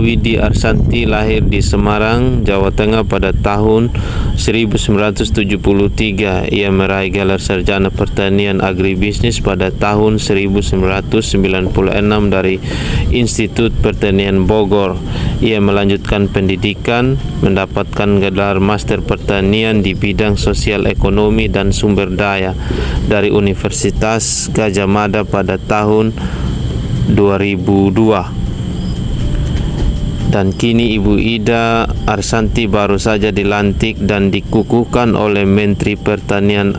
Widi Arsanti lahir di Semarang, Jawa Tengah pada tahun 1973. Ia meraih gelar sarjana pertanian agribisnis pada tahun 1996 dari Institut Pertanian Bogor. Ia melanjutkan pendidikan, mendapatkan gelar Master Pertanian di bidang sosial ekonomi dan sumber daya dari Universitas Gadjah Mada pada tahun 2002. Dan kini Ibu Ida Arsanti baru saja dilantik dan dikukuhkan oleh Menteri Pertanian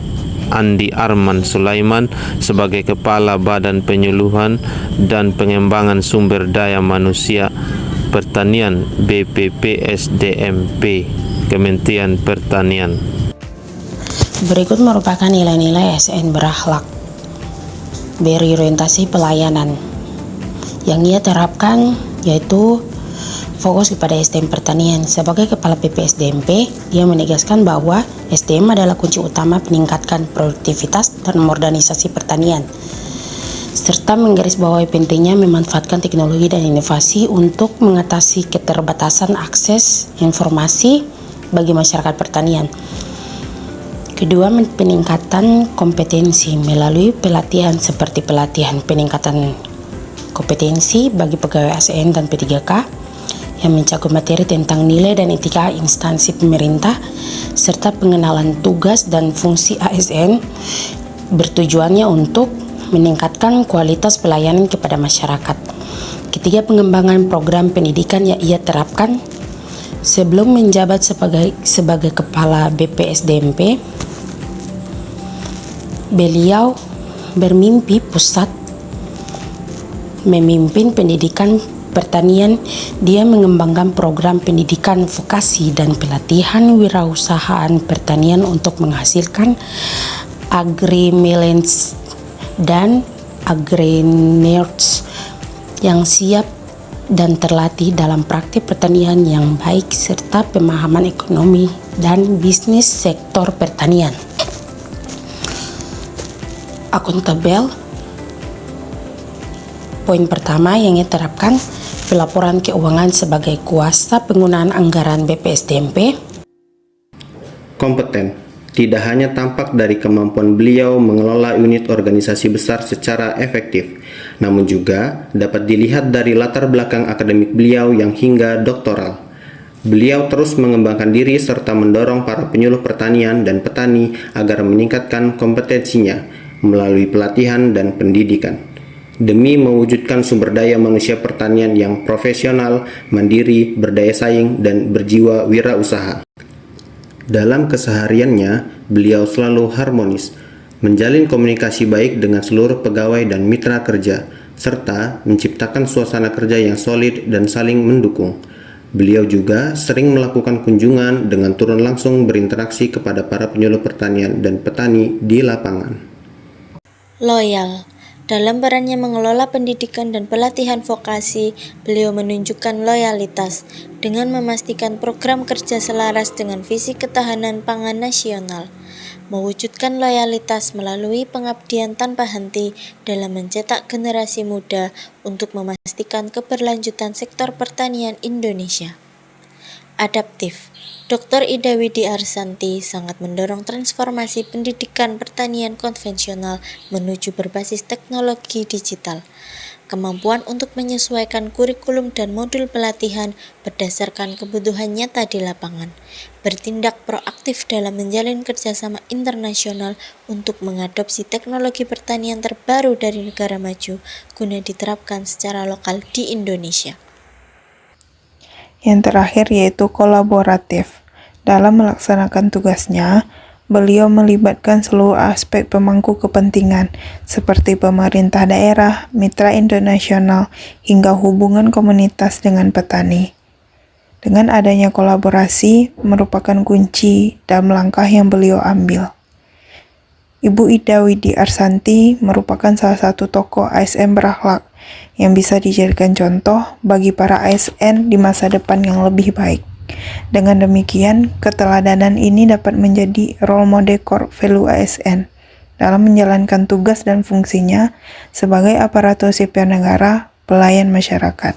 Andi Arman Sulaiman sebagai Kepala Badan Penyuluhan dan Pengembangan Sumber Daya Manusia Pertanian BPPSDMP Kementerian Pertanian. Berikut merupakan nilai-nilai ASN berakhlak berorientasi pelayanan yang ia terapkan, yaitu fokus kepada SDM pertanian. Sebagai Kepala BPSDMP, ia menegaskan bahwa SDM adalah kunci utama meningkatkan produktivitas dan modernisasi pertanian, serta menggarisbawahi pentingnya memanfaatkan teknologi dan inovasi untuk mengatasi keterbatasan akses informasi bagi masyarakat pertanian. Kedua, peningkatan kompetensi melalui pelatihan seperti pelatihan peningkatan kompetensi bagi pegawai ASN dan P3K yang mencakup materi tentang nilai dan etika instansi pemerintah, serta pengenalan tugas dan fungsi ASN bertujuannya untuk meningkatkan kualitas pelayanan kepada masyarakat. Ketiga, pengembangan program pendidikan yang ia terapkan. Sebelum menjabat sebagai Kepala BPSDMP, beliau bermimpi pusat memimpin pendidikan pertanian. Dia mengembangkan program pendidikan vokasi dan pelatihan wirausahaan pertanian untuk menghasilkan agri-millennials dan agri-nerds yang siap dan terlatih dalam praktik pertanian yang baik serta pemahaman ekonomi dan bisnis sektor pertanian. Akuntabel. Poin pertama yang diterapkan, pelaporan keuangan sebagai kuasa penggunaan anggaran BPSDMP. Kompeten tidak hanya tampak dari kemampuan beliau mengelola unit organisasi besar secara efektif, namun juga dapat dilihat dari latar belakang akademik beliau yang hingga doktoral. Beliau terus mengembangkan diri serta mendorong para penyuluh pertanian dan petani agar meningkatkan kompetensinya melalui pelatihan dan pendidikan, demi mewujudkan sumber daya manusia pertanian yang profesional, mandiri, berdaya saing, dan berjiwa wirausaha. Dalam kesehariannya, beliau selalu harmonis, menjalin komunikasi baik dengan seluruh pegawai dan mitra kerja, serta menciptakan suasana kerja yang solid dan saling mendukung. Beliau juga sering melakukan kunjungan dengan turun langsung berinteraksi kepada para penyuluh pertanian dan petani di lapangan. Loyal. Dalam perannya mengelola pendidikan dan pelatihan vokasi, beliau menunjukkan loyalitas dengan memastikan program kerja selaras dengan visi ketahanan pangan nasional, mewujudkan loyalitas melalui pengabdian tanpa henti dalam mencetak generasi muda untuk memastikan keberlanjutan sektor pertanian Indonesia. Adaptif. Dr. Ida Widi Arsanti sangat mendorong transformasi pendidikan pertanian konvensional menuju berbasis teknologi digital. Kemampuan untuk menyesuaikan kurikulum dan modul pelatihan berdasarkan kebutuhan nyata di lapangan. Bertindak proaktif dalam menjalin kerjasama internasional untuk mengadopsi teknologi pertanian terbaru dari negara maju guna diterapkan secara lokal di Indonesia. Yang terakhir yaitu kolaboratif. Dalam melaksanakan tugasnya, beliau melibatkan seluruh aspek pemangku kepentingan seperti pemerintah daerah, mitra internasional, hingga hubungan komunitas dengan petani. Dengan adanya kolaborasi merupakan kunci dalam langkah yang beliau ambil. Ibu Ida Widi Arsanti merupakan salah satu tokoh ASN berakhlak yang bisa dijadikan contoh bagi para ASN di masa depan yang lebih baik. Dengan demikian, keteladanan ini dapat menjadi role model core value ASN dalam menjalankan tugas dan fungsinya sebagai aparatur sipil negara pelayan masyarakat.